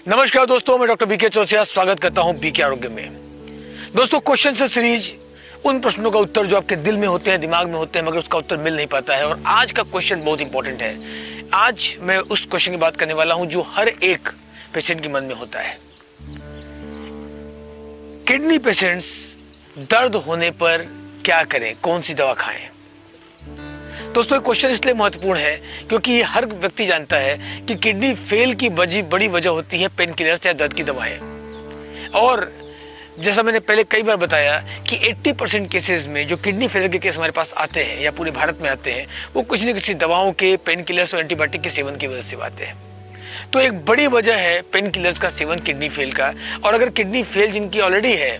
नमस्कार दोस्तों, मैं डॉक्टर बीके चौरसिया स्वागत करता हूं बीके आरोग्य में। दोस्तों, क्वेश्चन से सीरीज उन प्रश्नों का उत्तर जो आपके दिल में होते हैं, दिमाग में होते हैं, मगर उसका उत्तर मिल नहीं पाता है। और आज का क्वेश्चन बहुत इंपॉर्टेंट है। आज मैं उस क्वेश्चन की बात करने वाला हूं जो हर एक पेशेंट के मन में होता है। किडनी पेशेंट्स दर्द होने पर क्या करें, कौन सी दवा खाएं? दोस्तों, ये क्वेश्चन इसलिए महत्वपूर्ण है क्योंकि ये हर व्यक्ति जानता है कि किडनी फेल की बड़ी वजह होती है पेन किलर्स या दर्द की दवाएं। और जैसा मैंने पहले कई बार बताया कि 80% केसेस में जो किडनी फेलियर के केस हमारे पास आते हैं या पूरे भारत में आते हैं, वो किसी न किसी दवाओं के, पेन किलर्स और एंटीबायोटिक के सेवन की वजह से आते हैं। तो एक बड़ी वजह है पेन किलर्स का सेवन किडनी फेल का। और अगर किडनी फेल जिनकी ऑलरेडी है,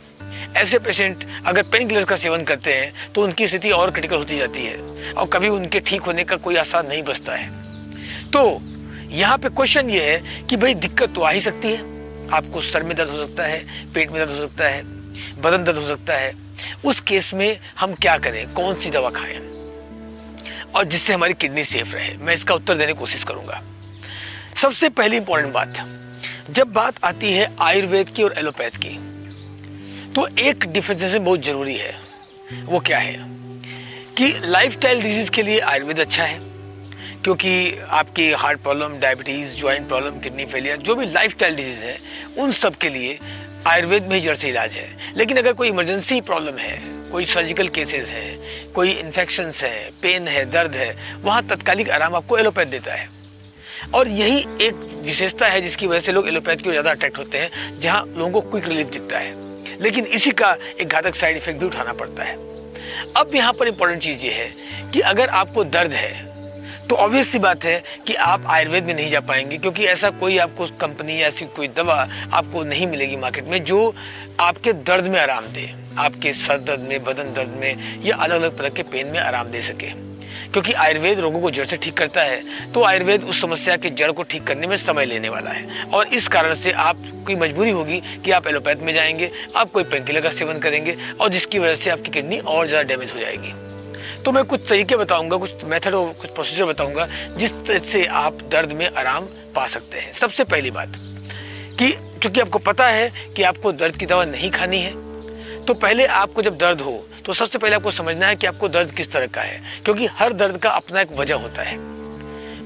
ऐसे पेशेंट अगर पेन किलर्स का सेवन करते हैं तो उनकी स्थिति और क्रिटिकल होती जाती है और कभी उनके ठीक होने का कोई आसार नहीं बचता है। तो यहाँ पे क्वेश्चन ये है कि भाई दिक्कत तो आ ही सकती है। आपको सर में दर्द हो सकता है, पेट में दर्द हो सकता है, बदन दर्द हो सकता है। उस केस में हम क्या करें, कौन सी दवा खाएं और जिससे हमारी किडनी सेफ रहे, मैं इसका उत्तर देने की कोशिश करूंगा। सबसे पहली इंपॉर्टेंट बात, जब बात आती है आयुर्वेद की और एलोपैथ की, तो एक डिफरेंशिएशन बहुत जरूरी है। वो क्या है कि लाइफस्टाइल डिजीज के लिए आयुर्वेद अच्छा है, क्योंकि आपकी heart problem, diabetes, joint problem, kidney failure, जो भी लाइफस्टाइल डिजीज है, उन सब के लिए आयुर्वेद में ही जड़ से इलाज है। लेकिन अगर कोई इमरजेंसी प्रॉब्लम है, कोई सर्जिकल केसेस है, कोई इन्फेक्शंस है, पेन है, दर्द है, वहाँ तत्कालिक आराम आपको एलोपैथ देता है। और यही एक विशेषता है जिसकी वजह से लोग एलोपैथ की ओर ज़्यादा अट्रैक्ट होते हैं, जहाँ लोगों को क्विक रिलीफ दिखता है। लेकिन इसी का एक घातक साइड इफेक्ट भी उठाना पड़ता है। अब यहाँ पर इंपॉर्टेंट चीज ये है कि अगर आपको दर्द है तो ऑब्वियस सी बात है कि आप आयुर्वेद में नहीं जा पाएंगे, क्योंकि ऐसा कोई आपको कंपनी या ऐसी कोई दवा आपको नहीं मिलेगी मार्केट में जो आपके दर्द में आराम दे, आपके सर दर्द में, बदन दर्द में या अलग अलग तरह के पेन में आराम दे सके। क्योंकि आयुर्वेद रोगों को जड़ से ठीक करता है, तो आयुर्वेद उस समस्या के जड़ को ठीक करने में समय लेने वाला है। और इस कारण से आपकी मजबूरी होगी कि आप एलोपैथ में जाएंगे, आप कोई पेन किलर का सेवन करेंगे और जिसकी वजह से आपकी किडनी और ज़्यादा डैमेज हो जाएगी। तो मैं कुछ तरीके बताऊंगा, कुछ मेथड और कुछ प्रोसीजर बताऊंगा जिससे आप दर्द में आराम पा सकते हैं। सबसे पहली बात कि चूंकि आपको पता है कि आपको दर्द की दवा नहीं खानी है, तो पहले आपको जब दर्द हो तो सबसे पहले आपको समझना है कि आपको दर्द किस तरह का है, क्योंकि हर दर्द का अपना एक वजह होता है।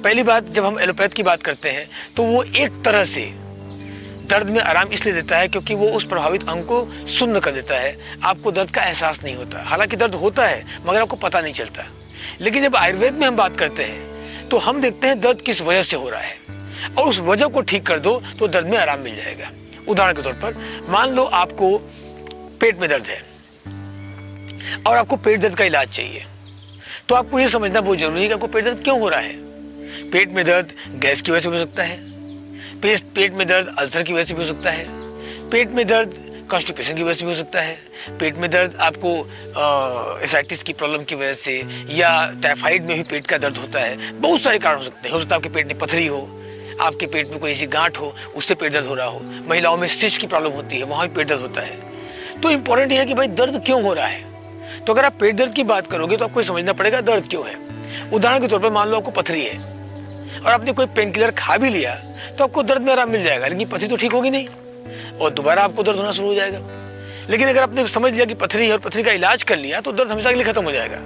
पहली बात, जब हम एलोपैथ की बात करते हैं तो वो एक तरह से दर्द में आराम इसलिए देता है क्योंकि वो उस प्रभावित अंग को शून्य कर देता है, आपको दर्द का एहसास नहीं होता। हालांकि दर्द होता है मगर आपको पता नहीं चलता। लेकिन जब आयुर्वेद में हम बात करते हैं तो हम देखते हैं दर्द किस वजह से हो रहा है, और उस वजह को ठीक कर दो तो दर्द में आराम मिल जाएगा। उदाहरण के तौर पर मान लो आपको पेट में दर्द है और आपको पेट दर्द का इलाज चाहिए, तो आपको ये समझना बहुत जरूरी है कि आपको पेट दर्द क्यों हो रहा है। पेट में दर्द गैस की वजह से हो सकता है, पेट में दर्द अल्सर की वजह से भी हो सकता है, पेट में दर्द कॉन्स्टिपेशन की वजह से भी हो सकता है, पेट में दर्द आपको एसाइटिस की प्रॉब्लम की वजह से, या टाइफाइड में भी पेट का दर्द होता है। बहुत सारे कारण हो सकते हैं। हो सकता है आपके पेट में पथरी हो, आपके पेट में कोई ऐसी गांठ हो, उससे पेट दर्द हो रहा हो। महिलाओं में सिस्ट की प्रॉब्लम होती है, वहाँ भी पेट दर्द होता है। तो इंपॉर्टेंट ये है कि भाई दर्द क्यों हो रहा है। तो अगर आप पेट दर्द की बात करोगे तो आपको समझना पड़ेगा दर्द क्यों है। उदाहरण के तौर पर मान लो आपको पथरी है और आपने कोई पेन किलर खा भी लिया तो आपको दर्द में आराम मिल जाएगा, लेकिन पथरी तो ठीक होगी नहीं और दोबारा आपको दर्द होना शुरू हो जाएगा। लेकिन अगर आपने समझ लिया कि पथरी है और पथरी का इलाज कर लिया तो दर्द हमेशा के लिए खत्म हो जाएगा।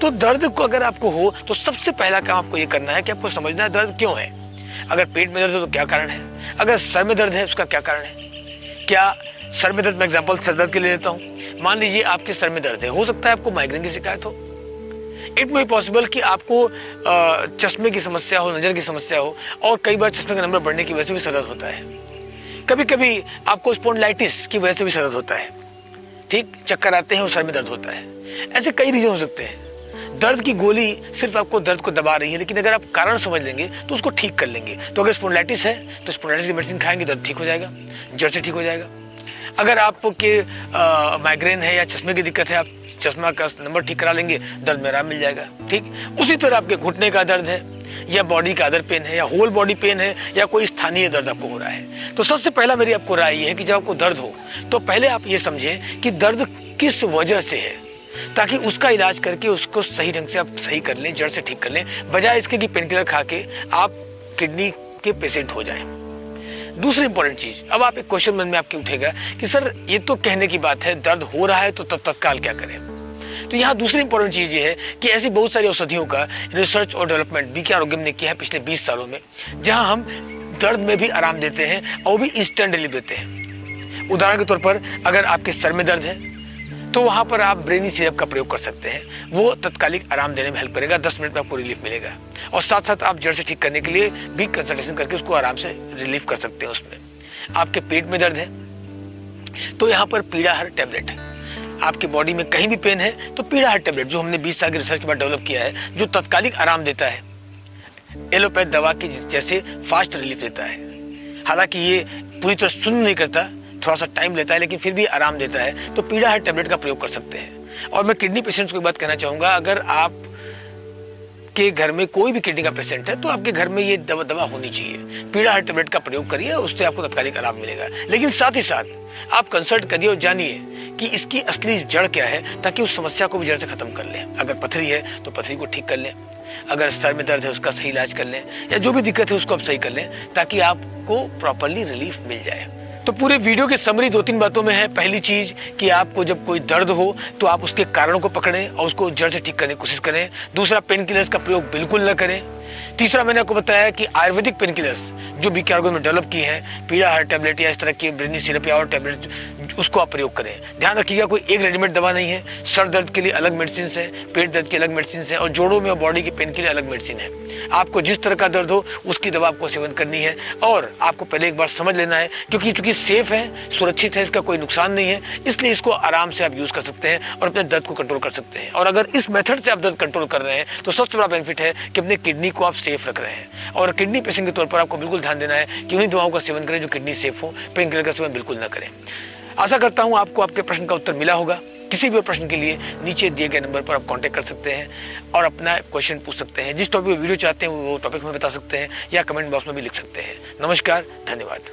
तो दर्द को अगर आपको हो तो सबसे पहला काम आपको ये करना है कि आपको समझना है दर्द क्यों है। अगर पेट में दर्द है तो क्या कारण है, अगर सर में दर्द है उसका क्या कारण है। क्या सर में दर्द, मैं एग्जांपल सर दर्द के लिए लेता हूँ। मान लीजिए आपके सर में दर्द है, हो सकता है आपको माइग्रेन की शिकायत हो, इट मे पॉसिबल कि आपको चश्मे की समस्या हो, नजर की समस्या हो, और कई बार चश्मे का नंबर बढ़ने की वजह से भी सर दर्द होता है। कभी कभी आपको स्पॉन्डिलाइटिस की वजह से भी सर दर्द होता है, ठीक, चक्कर आते हैं और सर में दर्द होता है। ऐसे कई रीजन हो सकते हैं। दर्द की गोली सिर्फ आपको दर्द को दबा रही है, लेकिन अगर आप कारण समझ लेंगे तो उसको ठीक कर लेंगे। तो अगर स्पॉन्डिलाइटिस है तो स्पॉन्डिलाइटिस की मेडिसिन खाएंगे, दर्द ठीक हो जाएगा, जड़ से ठीक हो जाएगा। अगर आपके माइग्रेन है या चश्मे की दिक्कत है, आप चश्मा का नंबर ठीक करा लेंगे, दर्द में आराम मिल जाएगा, ठीक। उसी तरह आपके घुटने का दर्द है या बॉडी का अदर पेन है या होल बॉडी पेन है या कोई स्थानीय दर्द आपको हो रहा है, तो सबसे पहला मेरी आपको राय ये है कि जब आपको दर्द हो तो पहले आप ये समझें कि दर्द किस वजह से है, ताकि उसका इलाज करके उसको सही ढंग से आप सही कर लें, जड़ से ठीक कर लें, बजाय इसके कि पेन किलर खा के आप किडनी के पेशेंट हो जाएं। दूसरी इंपॉर्टेंट चीज, अब आप एक क्वेश्चन मन में आपके उठेगा कि सर ये तो कहने की बात है, दर्द हो रहा है तो तत्काल क्या करें। तो यहाँ दूसरी इंपॉर्टेंट चीज ये है कि ऐसी बहुत सारी औषधियों का रिसर्च और डेवलपमेंट बीके आरोग्यम ने किया है पिछले 20 सालों में, जहां हम दर्द में भी आराम देते हैं और भी इंस्टेंट रिलीफ देते हैं। उदाहरण के तौर पर अगर आपके सर में दर्द है तो वहां पर आप ब्रेनी सिरप का प्रयोग कर सकते हैं, वो तत्कालिक आराम देने में हेल्प करेगा, 10 मिनट में आपको रिलीफ मिलेगा। और साथ साथ आप जड़ से ठीक करने के लिए भी कंसल्टेशन करके उसको आराम से रिलीफ कर सकते हैं। उसमें आपके पेट में दर्द है तो यहाँ पर पीड़ाहर टैबलेट है। आपकी बॉडी में कहीं भी पेन है तो पीड़ाहर टैबलेट, जो हमने 20 साल की रिसर्च के बाद डेवलप किया है, जो तत्कालिक आराम देता है, एलोपैथ दवा की जैसे फास्ट रिलीफ देता है। हालांकि ये पूरी तरह सुन्न नहीं करता, थोड़ा सा टाइम लेता है, लेकिन फिर भी आराम देता है, तो पीड़ाहर टैबलेट का प्रयोग कर सकते हैं। और मैं किडनी पेशेंट्स को एक बात कहना चाहूंगा, अगर आप के घर में कोई भी किडनी का पेशेंट है तो आपके घर में ये दवा होनी चाहिए। पीड़ाहर टैबलेट का प्रयोग करिए, उससे आपको तत्कालिक आराम मिलेगा। लेकिन साथ ही साथ आप कंसल्ट करिए और जानिए कि इसकी असली जड़ क्या है, ताकि उस समस्या को भी जड़ से खत्म कर लें। अगर पथरी है तो पथरी को ठीक कर लें, अगर सर में दर्द है उसका सही इलाज कर लें, या जो भी दिक्कत है उसको आप सही कर लें, ताकि आपको प्रॉपर्ली रिलीफ मिल जाए। तो पूरे वीडियो की समरी 2-3 बातों में है। पहली चीज कि आपको जब कोई दर्द हो तो आप उसके कारणों को पकड़ें और उसको जड़ से ठीक करने की कोशिश करें। दूसरा, पेन किलर्स का प्रयोग बिल्कुल न करें। तीसरा, मैंने आपको बताया कि आयुर्वेदिक पेन किलर्स जो बीके आरोग्यम में डेवलप किए हैं, पीड़ाहर टैबलेट या इस तरह की ब्रेनी सिरप या और टैबलेट्स, उसको आप प्रयोग करें। ध्यान रखिएगा कोई एक रेडीमेड दवा नहीं है। सर दर्द के लिए अलग मेडिसिन है, पेट दर्द की अलग मेडिसिन है, और जोड़ों में और बॉडी के पेन के लिए अलग मेडिसिन है। आपको जिस तरह का दर्द हो उसकी दवा आपको सेवन करनी है, और आपको पहले एक बार समझ लेना है, क्योंकि चूंकि सेफ है, सुरक्षित है, इसका कोई नुकसान नहीं है, इसलिए इसको आराम से आप यूज कर सकते हैं और अपने दर्द को कंट्रोल कर सकते हैं। और अगर इस मेथड से आप दर्द कंट्रोल कर रहे हैं तो सबसे बड़ा बेनिफिट है कि अपने किडनी को आप सेफ रख रहे हैं। और किडनी पेशेंट के तौर पर आपको बिल्कुल ध्यान देना है कि उन्हीं दवाओं का सेवन करें जो किडनी सेफ हो, पेन किलर का सेवन बिल्कुल न करें। आशा करता हूं आपको आपके प्रश्न का उत्तर मिला होगा। किसी भी प्रश्न के लिए नीचे दिए गए नंबर पर आप कांटेक्ट कर सकते हैं और अपना क्वेश्चन पूछ सकते हैं। जिस टॉपिक पर वीडियो चाहते हैं वो टॉपिक में बता सकते हैं, या कमेंट बॉक्स में भी लिख सकते हैं। नमस्कार, धन्यवाद।